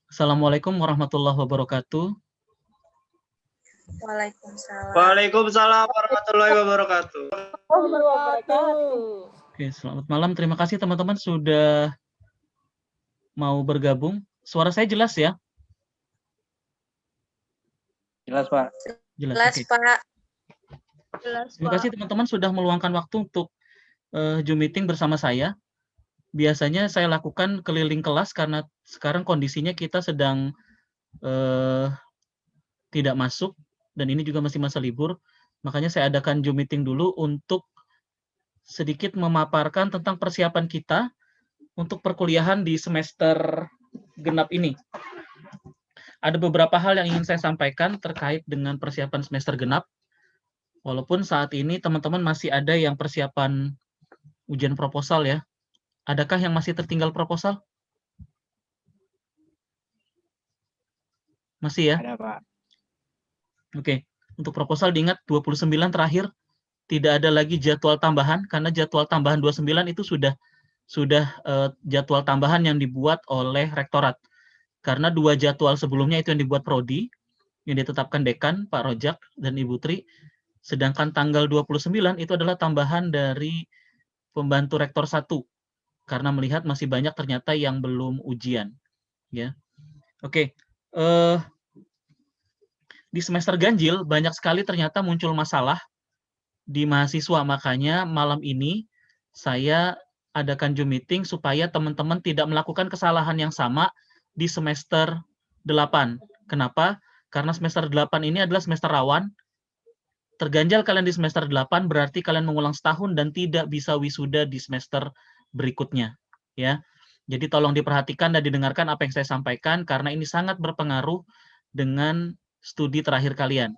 Assalamualaikum warahmatullahi wabarakatuh. Waalaikumsalam. Waalaikumsalam warahmatullahi wabarakatuh. Oke, selamat malam. Terima kasih teman-teman sudah mau bergabung. Suara saya jelas ya? Jelas, Pak. Jelas, Oke. Pak. Terima kasih teman-teman sudah meluangkan waktu untuk Zoom meeting bersama saya. Biasanya saya lakukan keliling kelas karena sekarang kondisinya kita sedang tidak masuk dan ini juga masih masa libur. Makanya saya adakan Zoom meeting dulu untuk sedikit memaparkan tentang persiapan kita untuk perkuliahan di semester genap ini. Ada beberapa hal yang ingin saya sampaikan terkait dengan persiapan semester genap. Walaupun saat ini teman-teman masih ada yang persiapan ujian proposal ya. Adakah yang masih tertinggal proposal? Masih ya? Ada, Pak. Oke. Untuk proposal diingat 29 terakhir tidak ada lagi jadwal tambahan karena jadwal tambahan 29 itu sudah jadwal tambahan yang dibuat oleh rektorat. Karena 2 jadwal sebelumnya itu yang dibuat prodi, yang ditetapkan dekan Pak Rojak dan Ibu Tri. Sedangkan tanggal 29 itu adalah tambahan dari pembantu rektor 1 karena melihat masih banyak ternyata yang belum ujian ya. Oke. Di semester ganjil banyak sekali ternyata muncul masalah di mahasiswa, makanya malam ini saya adakan Zoom meeting supaya teman-teman tidak melakukan kesalahan yang sama di semester 8. Kenapa? Karena semester 8 ini adalah semester rawan. Terganjal kalian di semester 8 berarti kalian mengulang setahun dan tidak bisa wisuda di semester berikutnya, ya. Jadi tolong diperhatikan dan didengarkan apa yang saya sampaikan karena ini sangat berpengaruh dengan studi terakhir kalian.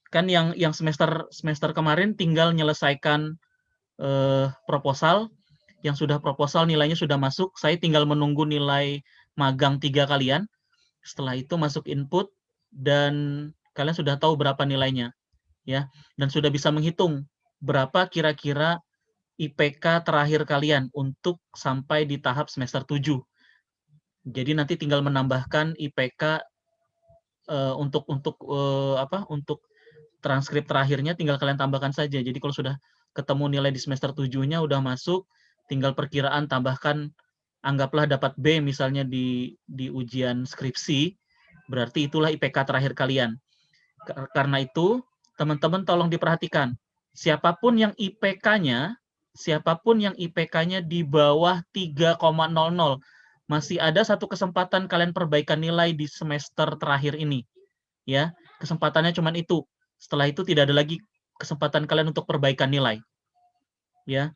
Kan yang semester kemarin tinggal menyelesaikan proposal, yang sudah proposal nilainya sudah masuk, saya tinggal menunggu nilai magang 3 kalian. Setelah itu masuk input dan kalian sudah tahu berapa nilainya ya, dan sudah bisa menghitung berapa kira-kira IPK terakhir kalian untuk sampai di tahap semester 7. Jadi nanti tinggal menambahkan IPK untuk transkrip terakhirnya tinggal kalian tambahkan saja. Jadi kalau sudah ketemu nilai di semester 7-nya udah masuk, tinggal perkiraan tambahkan, anggaplah dapat B misalnya di ujian skripsi, berarti itulah IPK terakhir kalian. Karena itu, teman-teman tolong diperhatikan, siapapun yang IPK-nya di bawah 3,00, masih ada satu kesempatan kalian perbaikan nilai di semester terakhir ini. Ya, kesempatannya cuma itu. Setelah itu tidak ada lagi kesempatan kalian untuk perbaikan nilai. Ya.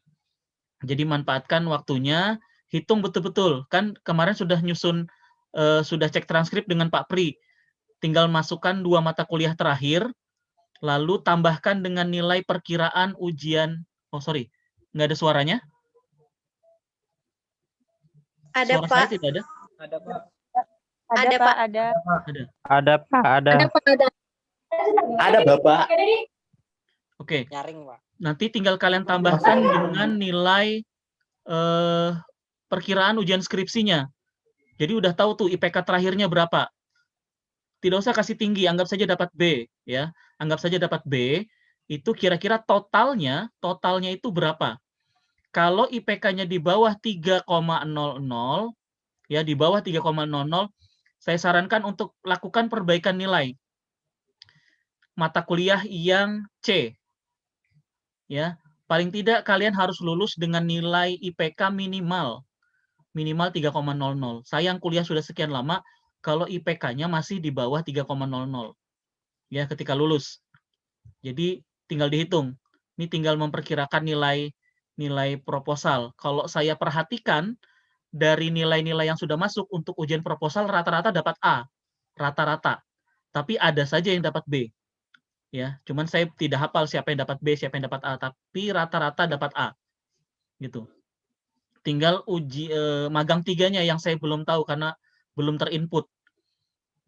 Jadi manfaatkan waktunya, hitung betul-betul. Kan kemarin sudah nyusun sudah cek transkrip dengan Pak Pri. Tinggal masukkan 2 mata kuliah terakhir, lalu tambahkan dengan nilai perkiraan ujian. Oh, sorry. Nggak ada suaranya? Ada, Suara Pak. saya tidak ada? Ada, Pak. Ada, Pak. Ada. Ada, Pak. Ada. Ada, Pak. Ada. Ada, Bapak. Oke. Nyaring, Pak. Nanti tinggal kalian tambahkan dengan nilai perkiraan ujian skripsinya. Jadi udah tahu tuh IPK terakhirnya berapa. Tidak usah kasih tinggi, anggap saja dapat B ya. Anggap saja dapat B, itu kira-kira totalnya itu berapa? Kalau IPK-nya di bawah 3,00 ya, di bawah 3,00, saya sarankan untuk lakukan perbaikan nilai mata kuliah yang C. Ya, paling tidak kalian harus lulus dengan nilai IPK minimal 3,00. Sayang kuliah sudah sekian lama kalau IPK-nya masih di bawah 3,00 ya ketika lulus. Jadi tinggal dihitung. Ini tinggal memperkirakan nilai proposal. Kalau saya perhatikan dari nilai-nilai yang sudah masuk untuk ujian proposal rata-rata dapat A, rata-rata. Tapi ada saja yang dapat B. Ya, cuman saya tidak hafal siapa yang dapat B, siapa yang dapat A, tapi rata-rata dapat A. Gitu. Tinggal magang 3-nya yang saya belum tahu karena belum terinput.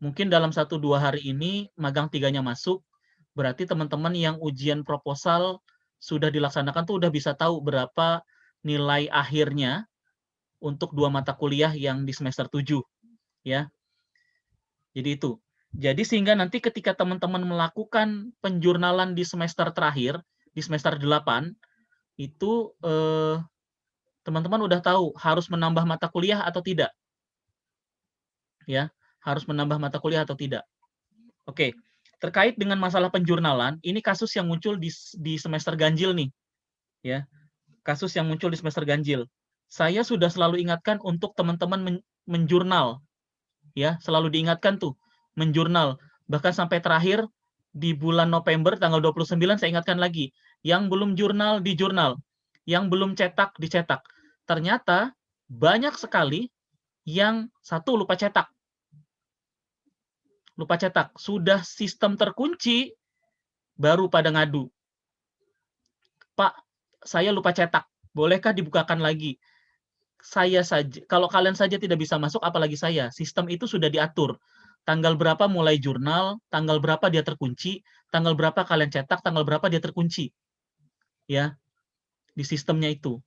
Mungkin dalam 1-2 hari ini magang 3-nya masuk, berarti teman-teman yang ujian proposal sudah dilaksanakan tuh udah bisa tahu berapa nilai akhirnya untuk 2 mata kuliah yang di semester 7 ya. Jadi itu. Jadi sehingga nanti ketika teman-teman melakukan penjurnalan di semester terakhir, di semester 8 itu teman-teman udah tahu harus menambah mata kuliah atau tidak. Ya, harus menambah mata kuliah atau tidak. Oke. Terkait dengan masalah penjurnalan, ini kasus yang muncul di semester ganjil nih. Ya. Kasus yang muncul di semester ganjil. Saya sudah selalu ingatkan untuk teman-teman menjurnal. Ya, selalu diingatkan tuh, menjurnal. Bahkan sampai terakhir di bulan November tanggal 29 saya ingatkan lagi, yang belum jurnal di jurnal, yang belum cetak dicetak. Ternyata banyak sekali yang satu lupa cetak. Lupa cetak, sudah sistem terkunci baru pada ngadu. Pak, saya lupa cetak. Bolehkah dibukakan lagi? Saya saja, kalau kalian saja tidak bisa masuk, apalagi saya. Sistem itu sudah diatur. Tanggal berapa mulai jurnal, tanggal berapa dia terkunci, tanggal berapa kalian cetak, tanggal berapa dia terkunci. Ya, di sistemnya itu.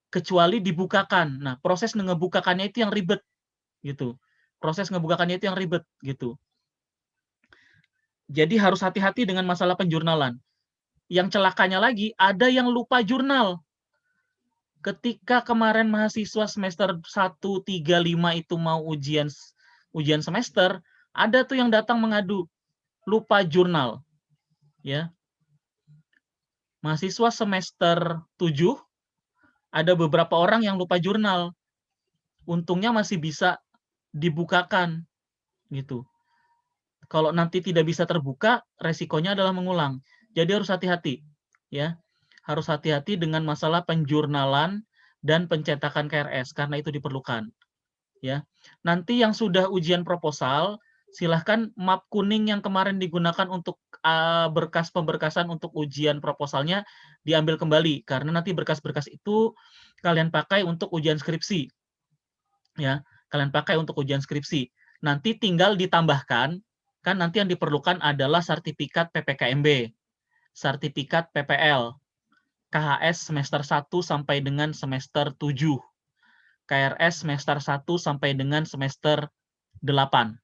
Kecuali dibukakan. Nah, proses ngebukakannya itu yang ribet. Gitu. Proses ngebukakannya itu yang ribet. Gitu. Jadi harus hati-hati dengan masalah penjurnalan. Yang celakanya lagi, ada yang lupa jurnal. Ketika kemarin mahasiswa semester 1, 3, 5 itu mau ujian semester, ada tuh yang datang mengadu, lupa jurnal. Ya. Mahasiswa semester 7, ada beberapa orang yang lupa jurnal. Untungnya masih bisa dibukakan. Gitu. Kalau nanti tidak bisa terbuka, resikonya adalah mengulang. Jadi harus hati-hati. Ya. Harus hati-hati dengan masalah penjurnalan dan pencetakan KRS, karena itu diperlukan. Ya. Nanti yang sudah ujian proposal, silahkan map kuning yang kemarin digunakan untuk berkas pemberkasan untuk ujian proposalnya diambil kembali, karena nanti berkas-berkas itu kalian pakai untuk ujian skripsi. Ya, kalian pakai untuk ujian skripsi. Nanti tinggal ditambahkan, kan nanti yang diperlukan adalah sertifikat PPKMB, sertifikat PPL, KHS semester 1 sampai dengan semester 7. KRS semester 1 sampai dengan semester 8.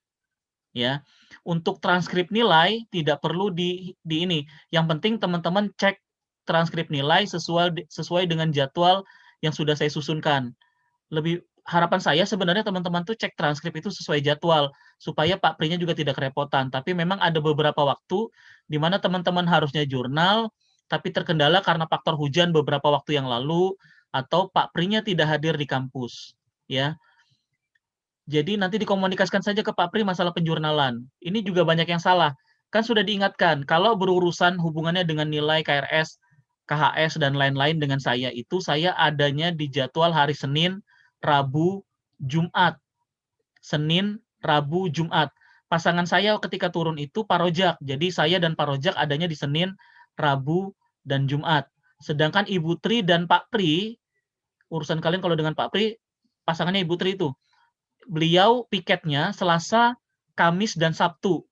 Ya. Untuk transkrip nilai tidak perlu di ini. Yang penting teman-teman cek transkrip nilai sesuai dengan jadwal yang sudah saya susunkan. Harapan saya sebenarnya teman-teman tuh cek transkrip itu sesuai jadwal supaya Pak Pri-nya juga tidak kerepotan. Tapi memang ada beberapa waktu di mana teman-teman harusnya jurnal tapi terkendala karena faktor hujan beberapa waktu yang lalu atau Pak Pri-nya tidak hadir di kampus, ya. Jadi nanti dikomunikasikan saja ke Pak Pri masalah penjurnalan. Ini juga banyak yang salah. Kan sudah diingatkan, kalau berurusan hubungannya dengan nilai KRS, KHS, dan lain-lain dengan saya, itu saya adanya di jadwal hari Senin, Rabu, Jumat. Senin, Rabu, Jumat. Pasangan saya ketika turun itu Pak Rojak. Jadi saya dan Pak Rojak adanya di Senin, Rabu, dan Jumat. Sedangkan Ibu Tri dan Pak Pri, urusan kalian kalau dengan Pak Pri, pasangannya Ibu Tri itu, beliau piketnya Selasa, Kamis, dan Sabtu.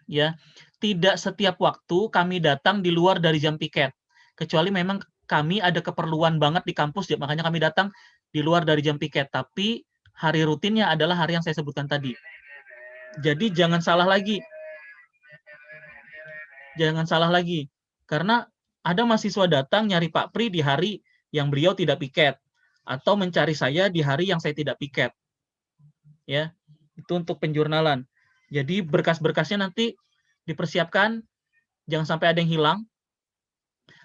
Ya, tidak setiap waktu kami datang di luar dari jam piket. Kecuali memang kami ada keperluan banget di kampus, makanya kami datang di luar dari jam piket. Tapi hari rutinnya adalah hari yang saya sebutkan tadi. Jadi jangan salah lagi. Jangan salah lagi. Karena ada mahasiswa datang nyari Pak Pri di hari yang beliau tidak piket. Atau mencari saya di hari yang saya tidak piket. Ya, itu untuk penjurnalan. Jadi berkas-berkasnya nanti dipersiapkan, jangan sampai ada yang hilang.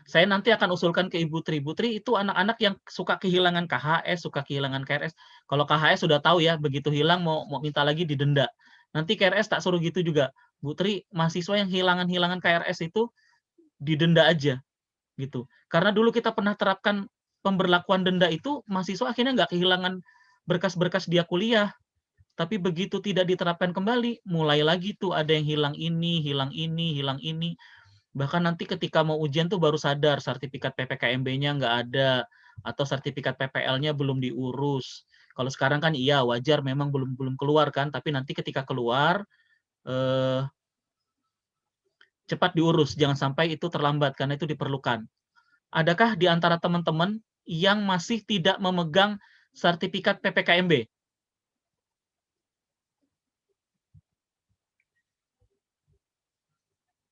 Saya nanti akan usulkan ke Ibu Tri. Ibu Tri itu anak-anak yang suka kehilangan KHS, suka kehilangan KRS. Kalau KHS sudah tahu ya, begitu hilang mau minta lagi didenda. Nanti KRS tak suruh gitu juga. Bu Tri, mahasiswa yang hilangan KRS itu didenda aja. Gitu. Karena dulu kita pernah terapkan pemberlakuan denda itu, mahasiswa akhirnya nggak kehilangan berkas-berkas dia kuliah. Tapi begitu tidak diterapkan kembali, mulai lagi tuh ada yang hilang ini, hilang ini, hilang ini. Bahkan nanti ketika mau ujian tuh baru sadar sertifikat PPKMB-nya nggak ada atau sertifikat PPL-nya belum diurus. Kalau sekarang kan iya wajar memang belum keluar kan, tapi nanti ketika keluar cepat diurus, jangan sampai itu terlambat karena itu diperlukan. Adakah di antara teman-teman yang masih tidak memegang sertifikat PPKMB?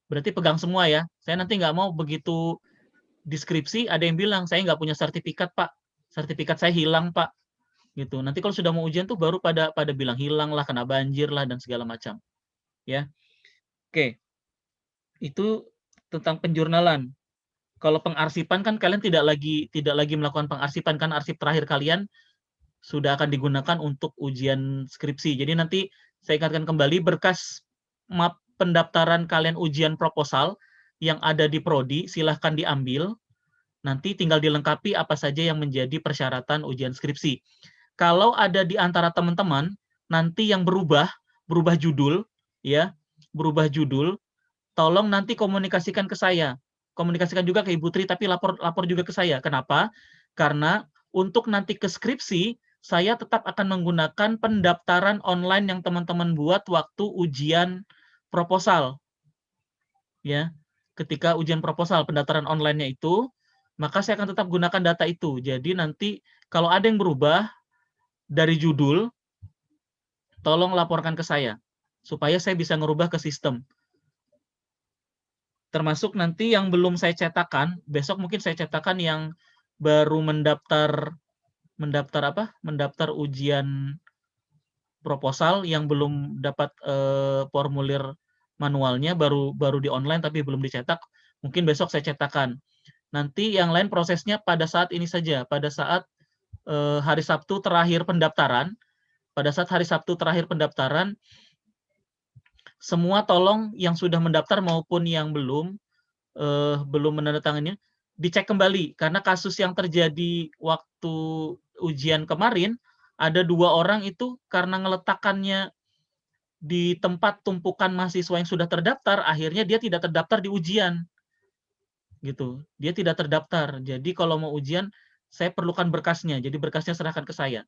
Berarti pegang semua ya. Saya nanti nggak mau begitu deskripsi ada yang bilang saya nggak punya sertifikat Pak, sertifikat saya hilang Pak, gitu. Nanti kalau sudah mau ujian tuh baru pada bilang hilang lah, kena banjir lah dan segala macam. Ya, oke. Itu tentang penjurnalan. Kalau pengarsipan kan kalian tidak lagi melakukan pengarsipan, kan arsip terakhir kalian sudah akan digunakan untuk ujian skripsi. Jadi nanti saya ingatkan kembali berkas map pendaftaran kalian ujian proposal yang ada di prodi silahkan diambil. Nanti tinggal dilengkapi apa saja yang menjadi persyaratan ujian skripsi. Kalau ada di antara teman-teman nanti yang berubah judul, ya, berubah judul, tolong nanti komunikasikan ke saya. Komunikasikan juga ke Ibu Tri, tapi lapor juga ke saya. Kenapa? Karena untuk nanti ke skripsi, saya tetap akan menggunakan pendaftaran online yang teman-teman buat waktu ujian proposal. Ya, ketika ujian proposal pendaftaran online-nya itu, maka saya akan tetap gunakan data itu. Jadi nanti kalau ada yang berubah dari judul, tolong laporkan ke saya supaya saya bisa ngerubah ke sistem. Termasuk nanti yang belum saya cetakan, besok mungkin saya cetakan yang baru mendaftar ujian proposal yang belum dapat formulir manualnya, baru di online tapi belum dicetak, mungkin besok saya cetakan. Nanti yang lain prosesnya pada saat ini saja, pada saat hari Sabtu terakhir pendaftaran, semua tolong yang sudah mendaftar maupun yang belum menandatangani dicek kembali, karena kasus yang terjadi waktu ujian kemarin ada 2 orang itu karena ngeletakkannya di tempat tumpukan mahasiswa yang sudah terdaftar, akhirnya dia tidak terdaftar di ujian. Gitu. Dia tidak terdaftar. Jadi kalau mau ujian saya perlukan berkasnya. Jadi berkasnya serahkan ke saya.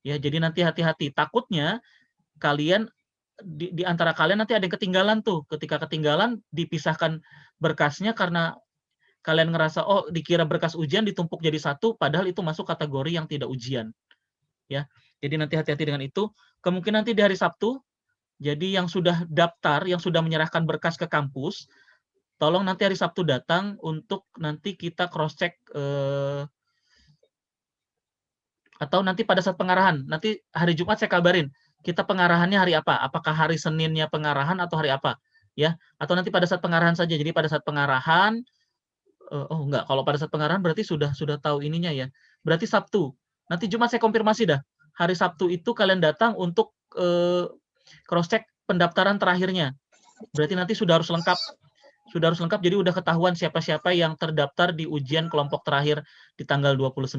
Ya, jadi nanti hati-hati. Takutnya kalian di antara kalian nanti ada yang ketinggalan tuh. Ketika ketinggalan dipisahkan berkasnya karena kalian ngerasa oh dikira berkas ujian ditumpuk jadi satu, padahal itu masuk kategori yang tidak ujian. Ya. Jadi nanti hati-hati dengan itu. Kemungkinan nanti di hari Sabtu, jadi yang sudah daftar, yang sudah menyerahkan berkas ke kampus, tolong nanti hari Sabtu datang untuk nanti kita cross check atau nanti pada saat pengarahan. Nanti hari Jumat saya kabarin kita pengarahannya hari apa? Apakah hari Seninnya pengarahan atau hari apa? Ya, atau nanti pada saat pengarahan saja. Jadi pada saat pengarahan oh enggak, kalau pada saat pengarahan berarti sudah tahu ininya ya. Berarti Sabtu. Nanti Jumat saya konfirmasi dah. Hari Sabtu itu kalian datang untuk cross check pendaftaran terakhirnya. Berarti nanti sudah harus lengkap. Jadi udah ketahuan siapa-siapa yang terdaftar di ujian kelompok terakhir di tanggal 29.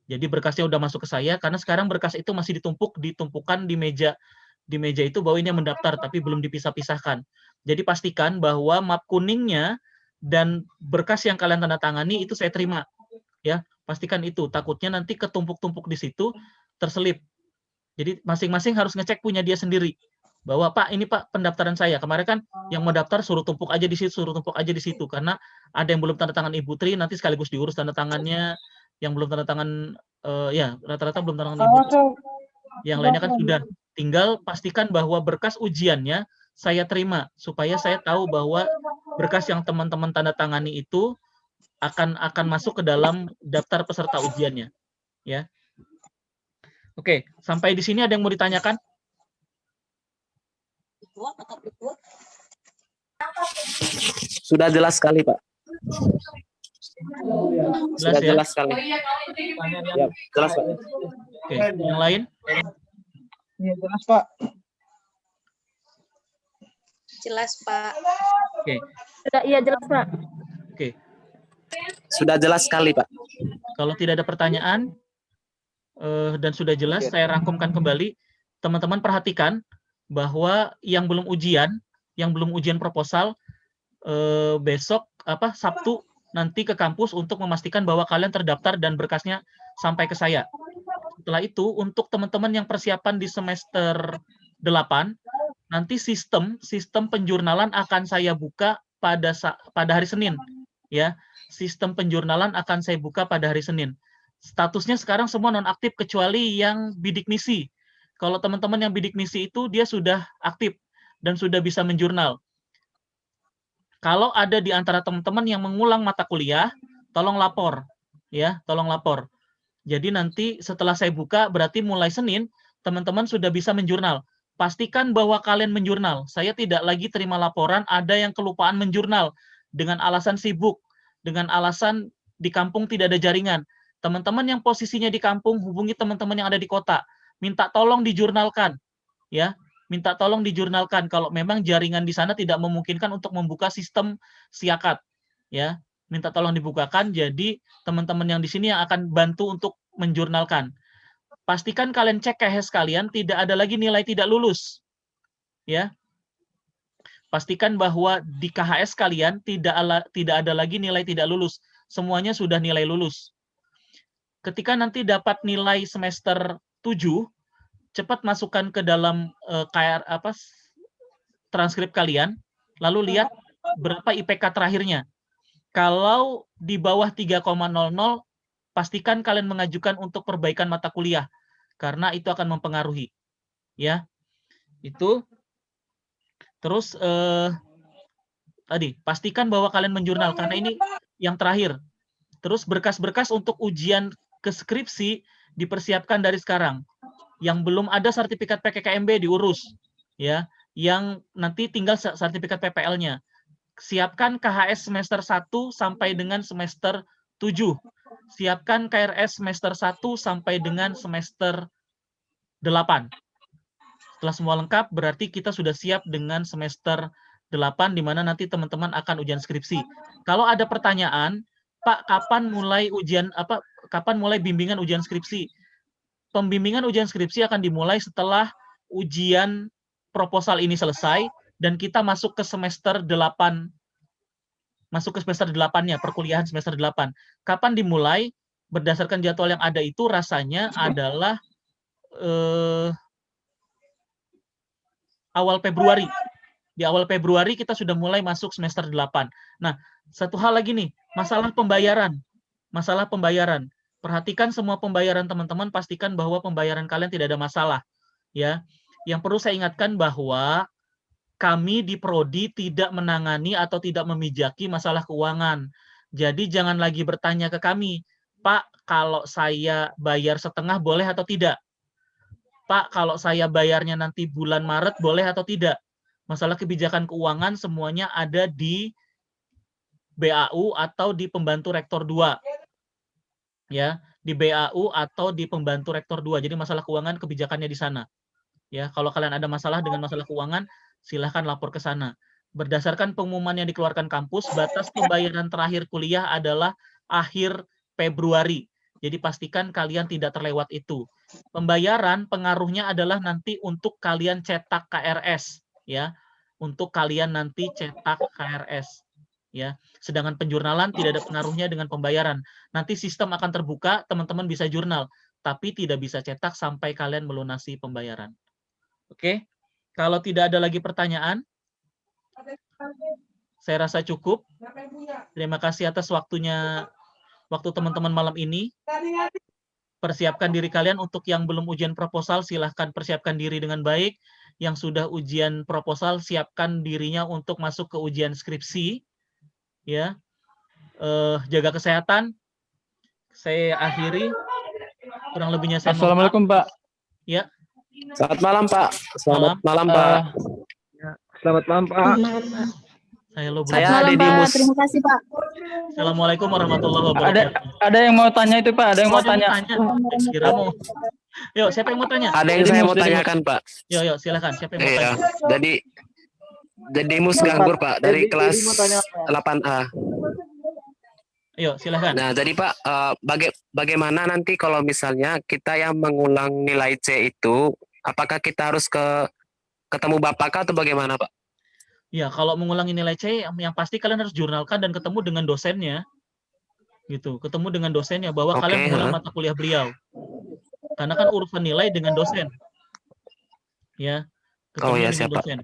Jadi berkasnya udah masuk ke saya karena sekarang berkas itu masih ditumpukan di meja itu bahwa ini yang mendaftar tapi belum dipisah-pisahkan. Jadi pastikan bahwa map kuningnya dan berkas yang kalian tanda tangani itu saya terima. Ya, pastikan itu. Takutnya nanti ketumpuk-tumpuk di situ terselip. Jadi masing-masing harus ngecek punya dia sendiri. Bahwa Pak, ini Pak pendaftaran saya. Kemarin kan yang mau daftar suruh tumpuk aja di situ, karena ada yang belum tanda tangan Ibu Tri, nanti sekaligus diurus tanda tangannya. Yang belum tanda tangan ya rata-rata belum tanda tangan Ibu Tri. Yang lainnya kan sudah. Tinggal pastikan bahwa berkas ujiannya saya terima supaya saya tahu bahwa berkas yang teman-teman tanda tangani itu akan masuk ke dalam daftar peserta ujiannya, ya. Oke, sampai di sini ada yang mau ditanyakan? Sudah jelas sekali, Pak. Sudah ya? jelas sekali. Ya, jelas, Pak. Oke, yang lain? Iya, jelas, Pak. Jelas, Pak. Oke. Iya, jelas, Pak. Oke. Sudah jelas sekali, Pak. Kalau tidak ada pertanyaan dan sudah jelas, saya rangkumkan kembali. Teman-teman perhatikan bahwa yang belum ujian proposal besok Sabtu nanti ke kampus untuk memastikan bahwa kalian terdaftar dan berkasnya sampai ke saya. Setelah itu untuk teman-teman yang persiapan di semester 8, nanti sistem penjurnalan akan saya buka pada hari Senin, ya. Sistem penjurnalan akan saya buka pada hari Senin. Statusnya sekarang semua nonaktif kecuali yang bidik misi. Kalau teman-teman yang bidik misi itu dia sudah aktif dan sudah bisa menjurnal. Kalau ada di antara teman-teman yang mengulang mata kuliah, tolong lapor, ya, tolong lapor. Jadi nanti setelah saya buka, berarti mulai Senin, teman-teman sudah bisa menjurnal. Pastikan bahwa kalian menjurnal. Saya tidak lagi terima laporan ada yang kelupaan menjurnal dengan alasan sibuk, dengan alasan di kampung tidak ada jaringan. Teman-teman yang posisinya di kampung, hubungi teman-teman yang ada di kota. Minta tolong dijurnalkan, ya. Minta tolong dijurnalkan kalau memang jaringan di sana tidak memungkinkan untuk membuka sistem siakat, ya. Minta tolong dibukakan, jadi teman-teman yang di sini yang akan bantu untuk menjurnalkan. Pastikan kalian cek KHS kalian, tidak ada lagi nilai tidak lulus, ya. Pastikan bahwa di KHS kalian tidak ada lagi nilai tidak lulus, semuanya sudah nilai lulus. Ketika nanti dapat nilai semester 7, cepat masukkan ke dalam transkrip kalian, lalu lihat berapa IPK terakhirnya. Kalau di bawah 3,00, pastikan kalian mengajukan untuk perbaikan mata kuliah, karena itu akan mempengaruhi. Ya, itu. Terus tadi, pastikan bahwa kalian menjurnal, karena ini yang terakhir. Terus berkas-berkas untuk ujian ke skripsi dipersiapkan dari sekarang. Yang belum ada sertifikat PKKMB diurus, ya. Yang nanti tinggal sertifikat PPL-nya. Siapkan KHS semester 1 sampai dengan semester 7. Siapkan KRS semester 1 sampai dengan semester 8. Setelah semua lengkap, berarti kita sudah siap dengan semester 8, di mana nanti teman-teman akan ujian skripsi. Kalau ada pertanyaan, Pak, kapan mulai bimbingan ujian skripsi? Pembimbingan ujian skripsi akan dimulai setelah ujian proposal ini selesai dan kita masuk ke semester 8. Masuk ke semester 8-nya, perkuliahan semester 8. Kapan dimulai? Berdasarkan jadwal yang ada itu rasanya adalah awal Februari. Di awal Februari kita sudah mulai masuk semester 8. Nah, satu hal lagi nih, masalah pembayaran. Masalah pembayaran. Perhatikan semua pembayaran teman-teman, pastikan bahwa pembayaran kalian tidak ada masalah, ya. Yang perlu saya ingatkan bahwa kami di Prodi tidak menangani atau tidak memijaki masalah keuangan. Jadi jangan lagi bertanya ke kami, Pak, kalau saya bayar setengah boleh atau tidak? Pak, kalau saya bayarnya nanti bulan Maret boleh atau tidak? Masalah kebijakan keuangan semuanya ada di BAU atau di pembantu rektor 2. Ya, di BAU atau di pembantu rektor 2. Jadi masalah keuangan kebijakannya di sana. Ya, kalau kalian ada masalah dengan masalah keuangan, silahkan lapor ke sana. Berdasarkan pengumuman yang dikeluarkan kampus, batas pembayaran terakhir kuliah adalah akhir Februari. Jadi pastikan kalian tidak terlewat itu. Pembayaran pengaruhnya adalah nanti untuk kalian cetak KRS, ya. Untuk kalian nanti cetak KRS. Ya, sedangkan penjurnalan tidak ada pengaruhnya dengan pembayaran. Nanti sistem akan terbuka, teman-teman bisa jurnal, tapi tidak bisa cetak sampai kalian melunasi pembayaran. Oke, kalau tidak ada lagi pertanyaan, saya rasa cukup. Terima kasih atas waktu teman-teman malam ini. Persiapkan diri kalian. Untuk yang belum ujian proposal, silahkan persiapkan diri dengan baik. Yang sudah ujian proposal, siapkan dirinya untuk masuk ke ujian skripsi. Ya, jaga kesehatan. Saya akhiri. Kurang lebihnya saya mohon maaf. Assalamualaikum, Pak. Ya. Selamat malam, Pak. Selamat malam, Pak. Selamat malam, Pak. Saya Dedimus. Terima kasih, Pak. Assalamualaikum warahmatullahi wabarakatuh. Ada yang mau tanya itu, Pak? Ada yang mau tanya? Kira mau. Yuk, siapa yang mau tanya? Ada yang saya mau tanyakan, Pak. Yuk, silakan. Siapa yang mau Iya, tanya? Dedimus Ganggur, Pak, dari kelas 8A. Yuk, silakan. Nah, jadi Pak, bagaimana nanti kalau misalnya kita yang mengulang nilai C itu, apakah kita harus ketemu Bapak atau bagaimana, Pak? Ya, kalau mengulangi nilai C, yang pasti kalian harus jurnalkan dan ketemu dengan dosennya. Gitu, ketemu dengan dosennya bahwa kalian mengulang mata kuliah beliau. Karena kan urusan nilai dengan dosen. Ya, ketemu dengan dosen.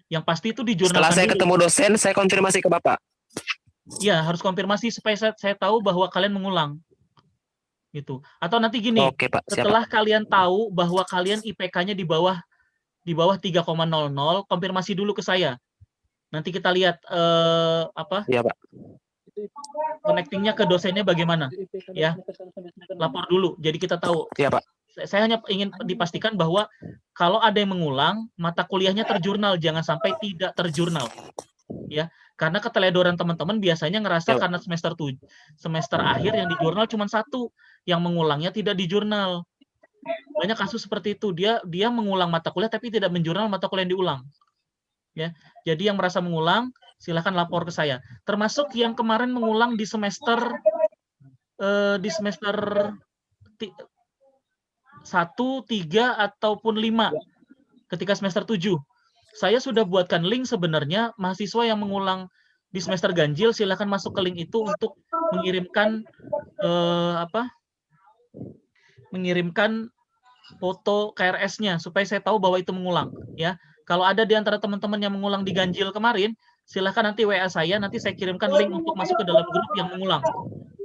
Yang pasti itu dijurnalkan. Setelah saya dulu. Ketemu dosen, saya konfirmasi ke Bapak. Ya, harus konfirmasi supaya saya tahu bahwa kalian mengulang. Gitu. Atau nanti gini, Oke, Pak. Siap, Pak. setelah kalian tahu bahwa kalian IPK-nya di bawah 3,00, konfirmasi dulu ke saya. Nanti kita lihat Iya, Pak. connecting-nya ke dosennya bagaimana. Ya, lapor dulu. Jadi kita tahu. Iya, Pak. Saya hanya ingin dipastikan bahwa kalau ada yang mengulang, mata kuliahnya terjurnal, jangan sampai tidak terjurnal. Ya, karena keteledoran teman-teman biasanya ngerasa Ya, Pak. karena semester akhir yang di jurnal cuma satu, yang mengulangnya tidak di jurnal. Banyak kasus seperti itu, dia mengulang mata kuliah tapi tidak menjurnal mata kuliah yang diulang. Ya, jadi yang merasa mengulang silakan lapor ke saya. Termasuk yang kemarin mengulang di semester 1, 3 ataupun 5 ketika semester 7. Saya sudah buatkan link sebenarnya, mahasiswa yang mengulang di semester ganjil silakan masuk ke link itu untuk mengirimkan foto KRS-nya supaya saya tahu bahwa itu mengulang, ya. Kalau ada di antara teman-teman yang mengulang di ganjil kemarin, silakan nanti WA saya, nanti saya kirimkan link untuk masuk ke dalam grup yang mengulang.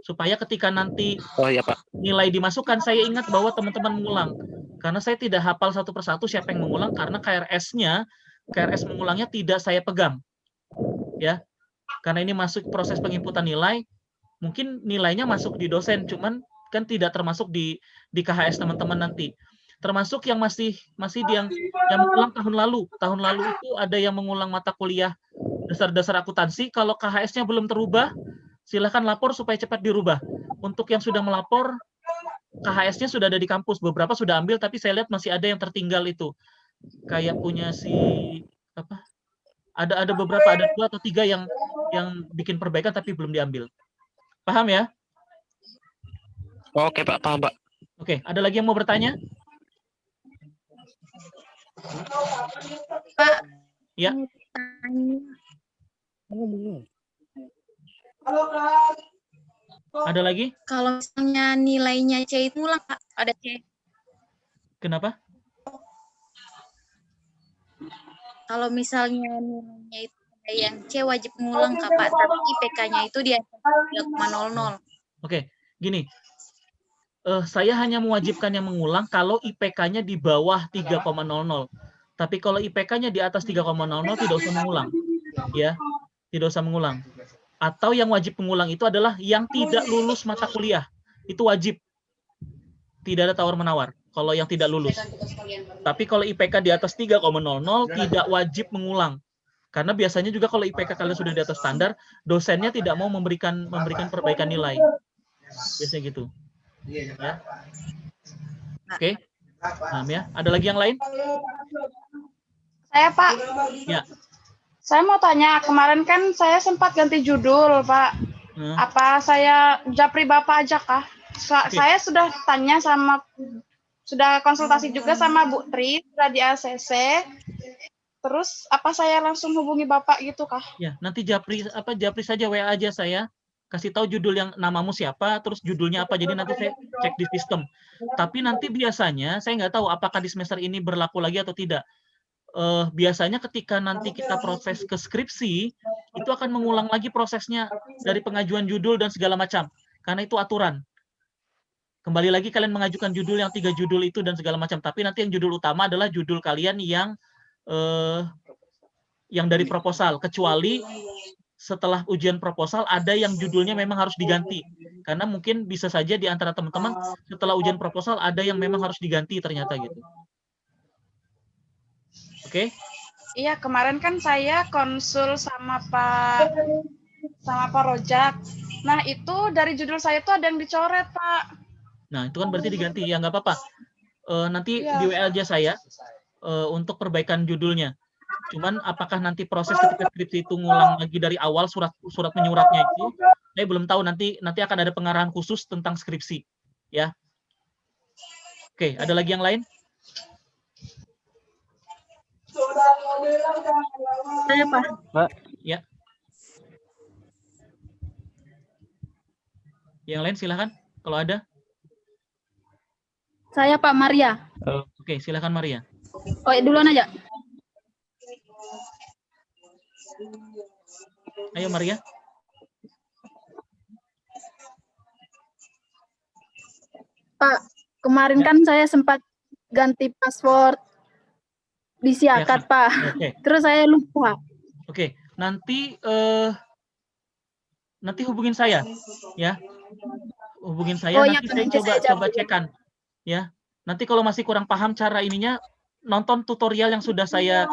Supaya ketika nanti Oh, iya, Pak. nilai dimasukkan, saya ingat bahwa teman-teman mengulang. Karena saya tidak hafal satu persatu siapa yang mengulang, karena KRS mengulangnya tidak saya pegang. Ya, karena ini masuk proses penginputan nilai, mungkin nilainya masuk di dosen, cuman kan tidak termasuk di KHS teman-teman nanti. Termasuk yang masih yang mengulang tahun lalu. Tahun lalu itu ada yang mengulang mata kuliah dasar-dasar akuntansi, kalau KHS-nya belum terubah, silakan lapor supaya cepat dirubah. Untuk yang sudah melapor, KHS-nya sudah ada di kampus, beberapa sudah ambil, tapi saya lihat masih ada yang tertinggal itu. Kayak punya ada beberapa, ada 2 atau 3 yang bikin perbaikan tapi belum diambil. Paham ya? Oke, Pak. Paham, Pak. Oke, ada lagi yang mau bertanya? Pak, Ya. Ada lagi? kalau misalnya nilainya C itu ulang, Pak, ada C. Kenapa? Kalau misalnya nilainya itu ada yang C wajib ngulang, Kak, Pak, tapi IPK-nya itu di atas 3,00. Oke, gini. Saya hanya mewajibkan yang mengulang kalau IPK-nya di bawah 3,00. Tapi kalau IPK-nya di atas 3,00 tidak usah mengulang. Ya, tidak usah mengulang. Atau yang wajib mengulang itu adalah yang tidak lulus mata kuliah. Itu wajib. Tidak ada tawar-menawar kalau yang tidak lulus. Tapi kalau IPK di atas 3,00 tidak wajib mengulang. Karena biasanya juga kalau IPK kalian sudah di atas standar, dosennya tidak mau memberikan perbaikan nilai. Biasanya gitu. Ya. Oke. Paham ya? Ada lagi yang lain? Saya, Pak. Ya. Saya mau tanya, kemarin kan saya sempat ganti judul, Pak. Apa saya japri Bapak aja kah? Saya sudah tanya sudah konsultasi juga sama Bu Tri, sudah di ACC. Terus apa saya langsung hubungi Bapak gitu kah? Ya, nanti japri saja, WA aja saya. Kasih tahu judul yang namamu siapa, terus judulnya apa. Jadi nanti saya cek di sistem. Tapi nanti biasanya saya nggak tahu apakah di semester ini berlaku lagi atau tidak. Biasanya ketika nanti kita proses ke skripsi, itu akan mengulang lagi prosesnya dari pengajuan judul dan segala macam. Karena itu aturan. Kembali lagi kalian mengajukan judul yang 3 judul itu dan segala macam. Tapi nanti yang judul utama adalah judul kalian yang dari proposal. Kecuali setelah ujian proposal ada yang judulnya memang harus diganti. Karena mungkin bisa saja di antara teman-teman setelah ujian proposal ada yang memang harus diganti ternyata gitu. Oke? Iya, kemarin kan saya konsul sama Pak Rojak. Nah, itu dari judul saya itu ada yang dicoret, Pak. Nah, itu kan berarti diganti. Ya, nggak apa-apa. Nanti di WA aja saya untuk perbaikan judulnya. Cuman apakah nanti proses ketika skripsi itu ngulang lagi dari awal surat menyuratnya itu, saya belum tahu. Nanti akan ada pengarahan khusus tentang skripsi. Ya. Oke, ada lagi yang lain? Saya, Pak. Ya. Yang lain silahkan, kalau ada. Saya, Pak Maria. Oke, silahkan Maria. Oh, duluan aja. Ayo Maria. Pak, kemarin Ya. kan saya sempat ganti password di Ya, Siakat, Kak. Pak. Oke. Terus saya lupa. Oke, nanti nanti hubungin saya, ya. Hubungin saya, Oh iya, nanti Pak, saya nanti saya coba jawab. cekan, ya. Nanti kalau masih kurang paham cara ininya, nonton tutorial yang sudah saya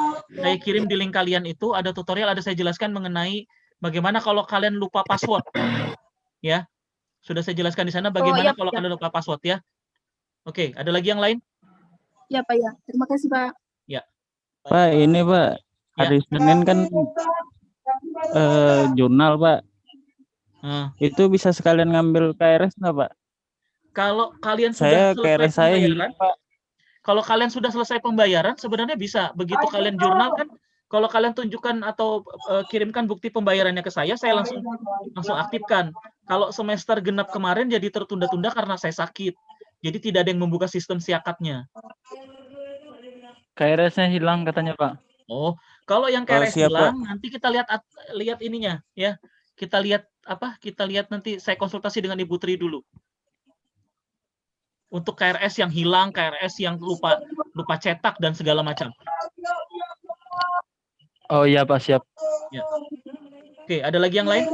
kirim di link kalian itu, ada tutorial, ada saya jelaskan mengenai bagaimana kalau kalian lupa password, ya. Sudah saya jelaskan di sana bagaimana iya, kalau Pak. kalian lupa password, ya. Oke, ada lagi yang lain? Ya, Pak, ya. Terima kasih, Pak. Ya. Pak, ini Pak, hari Senin kan jurnal Pak. Itu bisa sekalian ngambil KRS nggak Pak? Kalau kalian Saya sudah selesai KRS saya pembayaran, hilang Pak. kalau kalian sudah selesai pembayaran, sebenarnya bisa. Begitu kalian jurnal kan, kalau kalian tunjukkan atau kirimkan bukti pembayarannya ke saya langsung aktifkan. Kalau semester genap kemarin jadi tertunda-tunda karena saya sakit. Jadi tidak ada yang membuka sistem siakatnya. KRS-nya hilang katanya Pak. Oh, kalau yang Oh, KRS siap, hilang, Pak. nanti kita lihat ininya, ya. Kita lihat Kita lihat nanti saya konsultasi dengan Ibu Tri dulu. Untuk KRS yang hilang, KRS yang lupa cetak dan segala macam. Oh iya Pak, siap. Ya. Oke, ada lagi yang lain?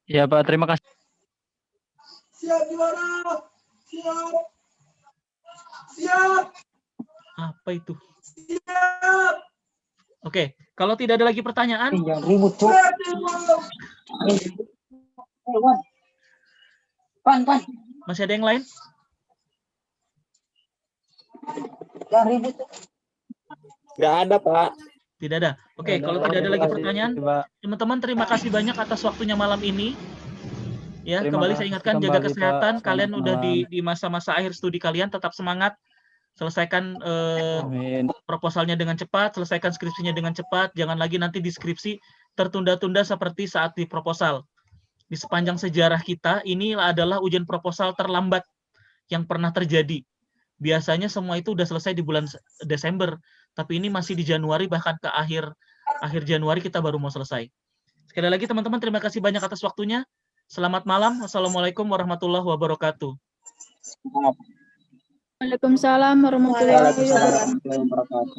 Ya Pak, terima kasih. Apa itu? Oke, kalau tidak ada lagi pertanyaan. Jangan ribut, Cuk. Pan. Masih ada yang lain? Jangan ribut. Nggak ada, Pak. Tidak ada. Oke, kalau tidak ada lagi pertanyaan, teman-teman terima kasih banyak atas waktunya malam ini. Ya, kembali saya ingatkan jaga kesehatan. Kalian udah di masa-masa akhir studi kalian, tetap semangat. Selesaikan proposalnya dengan cepat, selesaikan skripsinya dengan cepat. Jangan lagi nanti di skripsi tertunda-tunda seperti saat di proposal. Di sepanjang sejarah kita, ini adalah ujian proposal terlambat yang pernah terjadi. Biasanya semua itu udah selesai di bulan Desember, tapi ini masih di Januari, bahkan ke akhir Januari kita baru mau selesai. Sekali lagi teman-teman, terima kasih banyak atas waktunya. Selamat malam. Assalamualaikum warahmatullahi wabarakatuh. Waalaikumsalam warahmatullahi wabarakatuh.